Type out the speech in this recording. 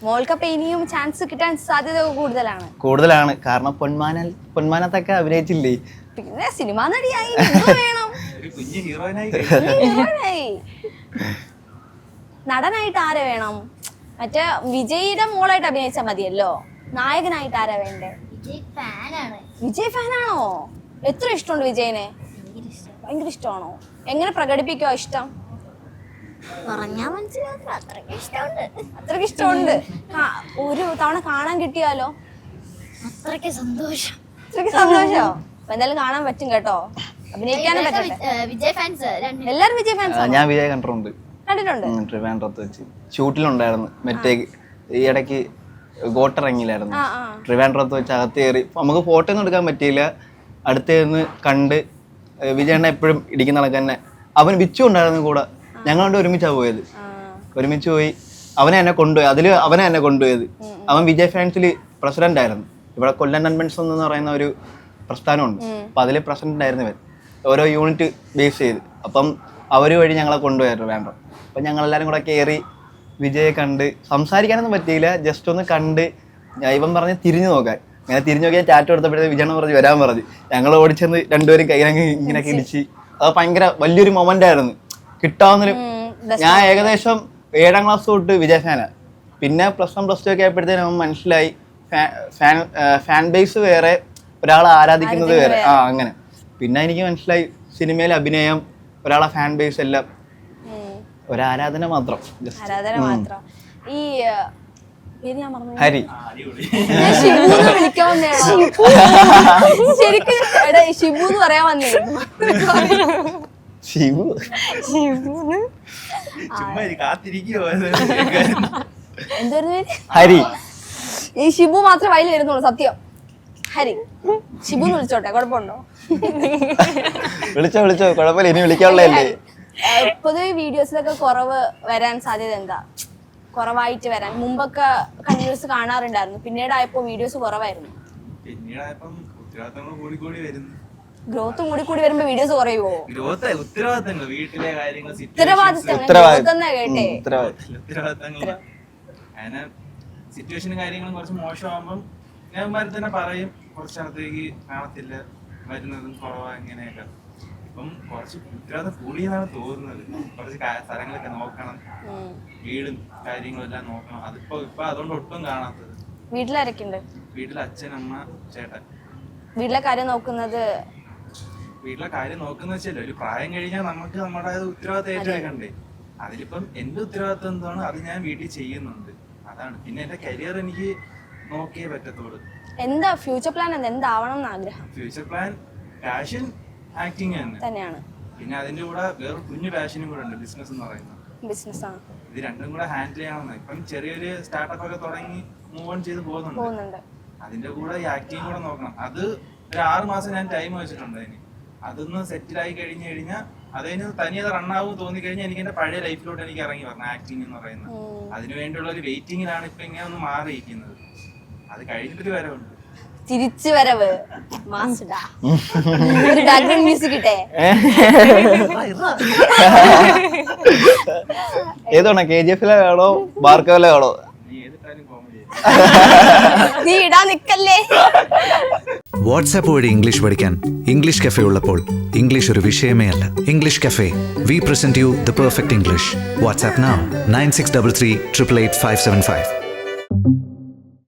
മോൾക്കപ്പ ഇനിയും ചാൻസ് കിട്ടാൻ സാധ്യത കൂടുതലാണ്. കാരണം പൊന്മാനത്തൊക്കെ അഭിനയിച്ചില്ലേ, പിന്നെ സിനിമാ നടിയായി എന്ത് വേണം? ഹീറോയിനായി. നടനായിട്ട് ആരെ വേണം? മറ്റേ വിജയിയുടെ മോളായിട്ട് അഭിനയിച്ചാൽ മതിയല്ലോ. നായകനായിട്ട് ആരാ വേണ്ടേ? വിജയ് ഫാനാണോ? എത്ര ഇഷ്ടമുണ്ട് വിജയനെ? ഭയങ്കര ഇഷ്ടമാണോ? എങ്ങനെ പ്രകടിപ്പിക്കോ ഇഷ്ടം? അത്രയ്ക്ക് ഇഷ്ടമുണ്ട്. ഒരു തവണ കാണാൻ കിട്ടിയാലോ? അത്രയ്ക്ക് സന്തോഷം. എന്തായാലും കാണാൻ പറ്റും കേട്ടോ, അഭിനയിക്കാനും പറ്റട്ടെ. എല്ലാരും വിജയ് ഫാൻസ്. ഞാൻ വിജയ് കണ്ടിട്ടുണ്ട്. കണ്ടിട്ടുണ്ട്. വെച്ച് ഷൂട്ടിലുണ്ടായിരുന്നു. മറ്റേ ഈ ഇടയ്ക്ക് ഗോട്ടിറങ്ങിയില്ലായിരുന്നു, ട്രിവാൻഡ്രത്ത് വെച്ച് അകത്ത് കയറി. നമുക്ക് ഫോട്ടോ ഒന്നും എടുക്കാൻ പറ്റിയില്ല. അടുത്ത് നിന്ന് കണ്ട് വിജയണ്ണ എപ്പോഴും ഇടിക്കുന്ന കണക്ക് തന്നെ. അവൻ വിച്ചു ഉണ്ടായിരുന്നു കൂടെ. ഞങ്ങളുണ്ട് ഒരുമിച്ചാണ് പോയത്. ഒരുമിച്ച് പോയി. അവനെ എന്നെ കൊണ്ടുപോയത്. അവൻ വിജയ് ഫാൻസിൽ പ്രസിഡന്റ് ആയിരുന്നു. ഇവിടെ കൊല്ലം കൺവെൻഷൻ എന്ന് പറയുന്ന ഒരു പ്രസ്ഥാനമുണ്ട്. അപ്പം അതിൽ പ്രസിഡന്റ് ആയിരുന്നു ഇവൻ, ഓരോ യൂണിറ്റ് ബേസ് ചെയ്ത്. അപ്പം അവർ വഴി ഞങ്ങളെ കൊണ്ടുപോയായിരുന്നു വേണ്ട. അപ്പം ഞങ്ങളെല്ലാവരും കൂടെ കയറി വിജയെ കണ്ട്. സംസാരിക്കാനൊന്നും പറ്റിയില്ല, ജസ്റ്റ് ഒന്ന് കണ്ട്. ഇവൻ പറഞ്ഞ് തിരിഞ്ഞു നോക്കാൻ. അങ്ങനെ തിരിഞ്ഞു നോക്കിയാൽ ടാറ്റു എടുത്തപ്പോഴത്തേക്ക് വിജയണ്ണ പറഞ്ഞ് വരാൻ പറഞ്ഞ്. ഞങ്ങൾ ഓടിച്ചെന്ന് രണ്ടുപേരും കൈയിലങ്ങ് ഇങ്ങനെയൊക്കെ ഇടിച്ച്. അത് ഭയങ്കര വലിയൊരു മൊമെന്റ് ആയിരുന്നു. കിട്ടാവുന്നൊരു. ഞാൻ ഏകദേശം 7ാം ക്ലാസ് തൊട്ട് വിജയ് ഫാനാണ്. പിന്നെ +1 +2 ഒക്കെ ആയപ്പോഴത്തേനും മനസ്സിലായി ഫാൻ ബേസ് വേറെ, ഒരാളെ ആരാധിക്കുന്നത് വേറെ. അങ്ങനെ. പിന്നെ എനിക്ക് മനസ്സിലായി സിനിമയിലെ അഭിനയം, ഒരാളെ ഫാൻ ബേസ് എല്ലാം ഒരാരാധന മാത്രം. ഈ ഹരി ശരിക്കും ഷിബു എന്ന് പറയാൻ വന്നേ. ഹരി. ഈ ഷിബു മാത്രമേ വയലിൽ വരുന്നുള്ളൂ. സത്യം. ഹരി ഷിബു എന്ന് വിളിച്ചോട്ടെ, കുഴപ്പമുണ്ടോ? വിളിച്ചോ കുഴപ്പമില്ല, ഇനി വിളിക്കാനുള്ളതല്ലേ. പൊതുവെ വീഡിയോസിലൊക്കെ കുറവ് വരാൻ സാധ്യത എന്താ? കുറവായിട്ട് വരാൻ മുമ്പൊക്കെ കണ്ടിന്യൂസ് കാണാറുണ്ടായിരുന്നു, പിന്നീടായപ്പോ വീഡിയോസ് കുറവായിരുന്നു. ഗ്രോത്ത് കൂടി വരുമ്പോ വീഡിയോസ് കുറയുമോ? സിറ്റുവേഷനും കാര്യങ്ങളും കുറച്ച് മോശമാകുമ്പം ഞാൻ തന്നെ പറയും, കുറച്ചിടത്തേക്ക് കാണത്തില്ല, വരുന്നതും കുറവാ ഇങ്ങനെയൊക്കെ. ഇപ്പം കുറച്ച് ഉത്തരവാദിത്തം കൂടിയെന്നാണ് തോന്നുന്നത്. കുറച്ച് സ്ഥലങ്ങളൊക്കെ നോക്കണം, വീടും കാര്യങ്ങളും എല്ലാം നോക്കണം. ഇപ്പൊ അതുകൊണ്ട് ഒട്ടും കാണാത്തത്. വീട്ടിലാരൊക്കെ ഉണ്ട്? വീട്ടിൽ അച്ഛൻ, അമ്മ, ചേട്ടൻ. വീട്ടിലെ കാര്യം നോക്കുന്നത് വെച്ചല്ലോ, ഒരു പ്രായം കഴിഞ്ഞാൽ നമുക്ക് നമ്മുടെ ഉത്തരവാദിത്തം ഏറ്റെടുക്കണ്ടേ. അതിലിപ്പം എന്റെ ഉത്തരവാദിത്തം എന്താണ്, അത് ഞാൻ വീട്ടിൽ ചെയ്യുന്നുണ്ട്. അതാണ്. പിന്നെ എന്റെ കരിയർ എനിക്ക് നോക്കിയേ പറ്റത്തുള്ളൂ. എന്താ ഫ്യൂച്ചർ പ്ലാൻ? എന്താവണം ആഗ്രഹം? ഫ്യൂച്ചർ പ്ലാൻ പാഷൻ ആക്ടിങ് തന്നെയാണ്. പിന്നെ അതിന്റെ കൂടെ വേറെ കുഞ്ഞു പാഷനും കൂടെ ഉണ്ട്, ബിസിനസ് എന്ന് പറയുന്നത്. ബിസിനസ്സാണ്. ഇത് രണ്ടും കൂടെ ഹാൻഡിൽ ചെയ്യണമെന്ന്. ഇപ്പം ചെറിയൊരു സ്റ്റാർട്ടപ്പ് ഒക്കെ തുടങ്ങി മൂവ് ഓൺ ചെയ്ത് പോകുന്നുണ്ട്. അതിന്റെ കൂടെ ഈ ആക്ടിങ് കൂടെ നോക്കണം. അത് ഒരു 6 മാസം ഞാൻ ടൈം വെച്ചിട്ടുണ്ട് അതിന്. അതൊന്ന് സെറ്റിലായി കഴിഞ്ഞാൽ അതിന് തനിയെ റണ്ണാവും തോന്നിക്കഴിഞ്ഞാൽ എനിക്ക് എന്റെ പഴയ ലൈഫിലോട്ട് എനിക്ക് ഇറങ്ങി വരണം. ആക്ടിങ് എന്ന് പറയുന്നത് അതിനു വേണ്ടിയുള്ള ഒരു വെയിറ്റിംഗിലാണ് ഇപ്പൊ ഇങ്ങനെ ഒന്ന് മാറിയിരിക്കുന്നത്. അത് കഴിഞ്ഞിട്ടൊരു വരവുണ്ട്, തിരിച്ചു വരവ്. ഒരു ബാക്ക്ഗ്രൗണ്ട് മ്യൂസിക് ഇട്ടേ. ഏതാണോ, KGF-ലെ വേണോ ബാർക്കോയിലെ വേണോ? നീ ഇടാൻ നിക്കല്ലേ. വാട്സാപ്പ് വഴി ഇംഗ്ലീഷ് പഠിക്കാൻ ഇംഗ്ലീഷ് കഫേ ഉള്ളപ്പോൾ ഇംഗ്ലീഷ് ഒരു വിഷയമേ അല്ല. English cafe, we present you the perfect English. WhatsApp now 9633 888 575.